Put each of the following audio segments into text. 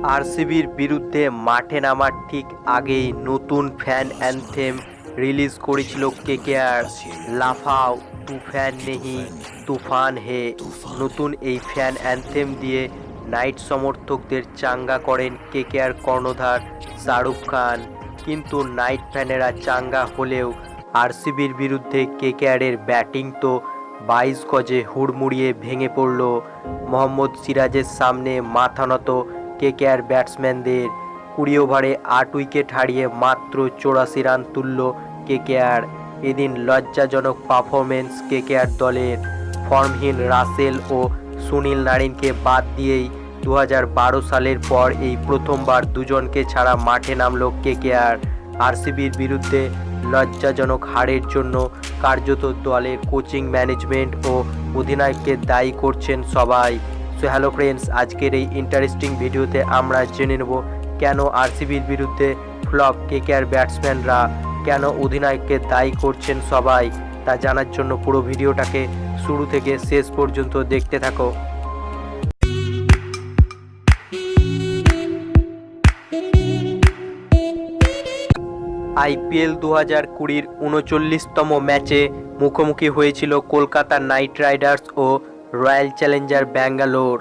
আরসিবির বিরুদ্ধে মাঠে নামার ঠিক আগেই নতুন ফ্যান অ্যানথেম রিলিজ করেছিল কেকেআর। লাফাও তুফান নেহি তুফান হে। নতুন এই ফ্যান অ্যানথেম দিয়ে নাইট সমর্থকদের চাঙ্গা করেন কেকেআর কর্ণধার শাহরুখ খান। কিন্তু নাইট ফ্যানেরা চাঙ্গা হলেও আরসিবির বিরুদ্ধে কেকেআরের ব্যাটিং তো 22 গজে হুড়মুড়িয়ে ভেঙে পড়ল। মোহাম্মদ সিরাজের সামনে মাথা নত কেকেআর ব্যাটসম্যানদের। 20 ওভারে 8 উইকেট হারিয়ে মাত্র 84 রান তুলল কেকেআর। এদিন লজ্জাজনক পারফরমেন্স কেকেআর দলের। ফর্মহীন রাসেল ও সুনীল নারিনকে বাদ দিয়েই 2012 সালের পর এই প্রথমবার দুজনকে ছাড়া মাঠে নামল কেকেআর। আরসিবির বিরুদ্ধে লজ্জাজনক হারের জন্য কার্যত দলের কোচিং ম্যানেজমেন্ট ও অধিনায়ককে দায়ী করছেন সবাই। সো হ্যালো ফ্রেন্ডস, আজকের এই ইন্টারেস্টিং ভিডিওতে আমরা জেনে নেব কেন আরসিবির বিরুদ্ধে ফ্লপ কেকেআর ব্যাটসম্যানরা, কেন অধিনায়ককে দায়ী করছেন সবাই, তা জানার জন্য পুরো ভিডিওটাকে শুরু থেকে শেষ পর্যন্ত দেখতে থাকো। আইপিএল 2020-র 39তম ম্যাচে মুখোমুখি হয়েছিল কলকাতা নাইট রাইডার্স ও রয়্যাল চ্যালেঞ্জার ব্যাঙ্গালোর।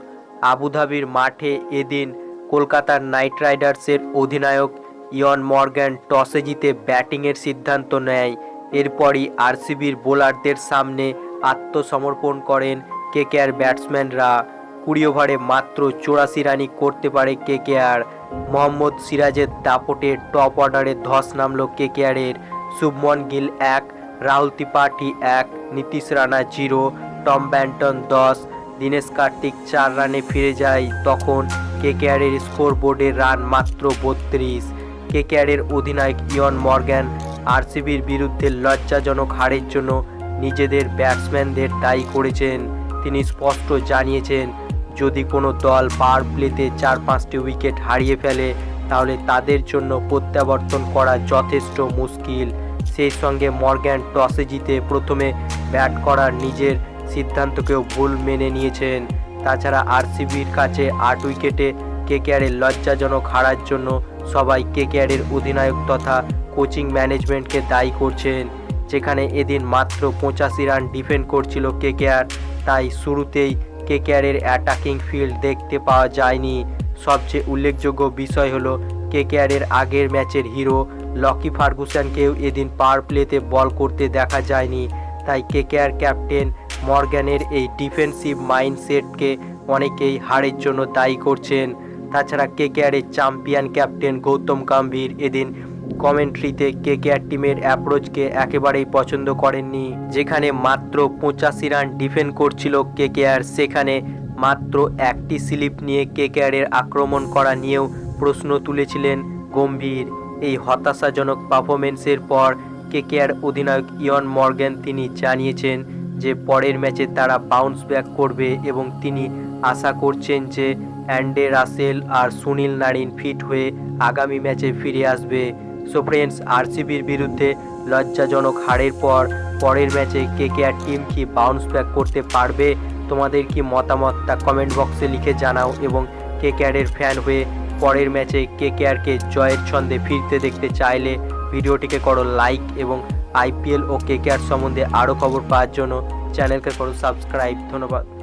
আবুধাবির মাঠে এদিন কলকাতার নাইট রাইডার্সের অধিনায়ক ইয়ন মর্গ্যান টসে জিতে ব্যাটিংয়ের সিদ্ধান্ত নেয়। এরপরই আরসিবির বোলারদের সামনে আত্মসমর্পণ করেন কেকেআর ব্যাটসম্যানরা। 20 ওভারে মাত্র 84 রানই করতে পারে কেকেআর। মোহাম্মদ সিরাজের দাপটে টপ অর্ডারে ধস নামল কেকেআরের। শুভমন গিল 1, রাহুল ত্রিপাঠী 1, নীতিশ রানা 0, টম ব্যান্টন 10, দীনেশ কার্তিক 4 রানে ফিরে যায়। তখন কেকেআরের স্কোর বোর্ডের রান মাত্র 32। কেকেআরের অধিনায়ক ইয়ন মর্গ্যান আরসিবির বিরুদ্ধে লজ্জাজনক হারের জন্য নিজেদের ব্যাটসম্যানদের দায়ী করেছেন। তিনি স্পষ্ট জানিয়েছেন, যদি কোনো দল পাওয়ার প্লেতে 4-5টি উইকেট হারিয়ে ফেলে তাহলে তাদের জন্য প্রত্যাবর্তন করা যথেষ্ট মুশকিল। সেই সঙ্গে মর্গ্যান টসে জিতে প্রথমে ব্যাট করার নিজের সিদ্ধান্তকেও ভুল মেনে নিয়েছেন। তাছাড়া আরসিবির কাছে 8 উইকেটে কেকেআরের লজ্জাজনক হারার জন্য সবাই কেকেআরের অধিনায়ক তথা কোচিং ম্যানেজমেন্টকে দায়ী করছেন। যেখানে এদিন মাত্র 85 রান ডিফেন্ড করছিল কেকেআর, তাই শুরুতেই কেকেআরের অ্যাটাকিং ফিল্ড দেখতে পাওয়া যায়নি। সবচেয়ে উল্লেখযোগ্য বিষয় হলো কেকেআরের আগের ম্যাচের হিরো লকি ফার্গুসনকেও এদিন পাওয়ার প্লেতে বল করতে দেখা যায়নি। তাই কেকেআর ক্যাপ্টেন মর্গ্যানের এই ডিফেন্সিভ মাইন্ডসেটকে অনেকেই হারের জন্য দায়ী করছেন। তাছাড়া কেকেআরের চ্যাম্পিয়ন ক্যাপ্টেন গৌতম গম্ভীর এদিন কমেন্ট্রিতে কেকেআর টিমের অ্যাপ্রোচকে একেবারেই পছন্দ করেননি। যেখানে মাত্র 85 রান ডিফেন্ড করছিল কেকেআর, সেখানে মাত্র একটি স্লিপ নিয়ে কেকেআরের আক্রমণ করা নিয়েও প্রশ্ন তুলেছিলেন গম্ভীর। এই হতাশাজনক পারফরমেন্সের পর কেকেআর অধিনায়ক ইয়ন মর্গ্যান তিনি জানিয়েছেন যে পরের ম্যাচে তারা বাউন্স ব্যাক করবে এবং তিনি আশা করছেন যে অ্যান্ডে রাসেল আর সুনীল নারিন ফিট হয়ে আগামী ম্যাচে ফিরে আসবে। সো ফ্রেন্ডস, আরসিবির বিরুদ্ধে লজ্জাজনক হারের পর পরের ম্যাচে কেকেআর টিম কি বাউন্স ব্যাক করতে পারবে? তোমাদের কি মতামত তা কমেন্ট বক্সে লিখে জানাও এবং কেকেআরের ফ্যান হয়ে পরের ম্যাচে কেকেআরকে জয়ের ছন্দে ফিরতে দেখতে চাইলে ভিডিওটিকে করো লাইক এবং আইপিএল ও কেকেআর সম্বন্ধে আরও খবর পাওয়ার জন্য চ্যানেলকে করো সাবস্ক্রাইব। ধন্যবাদ।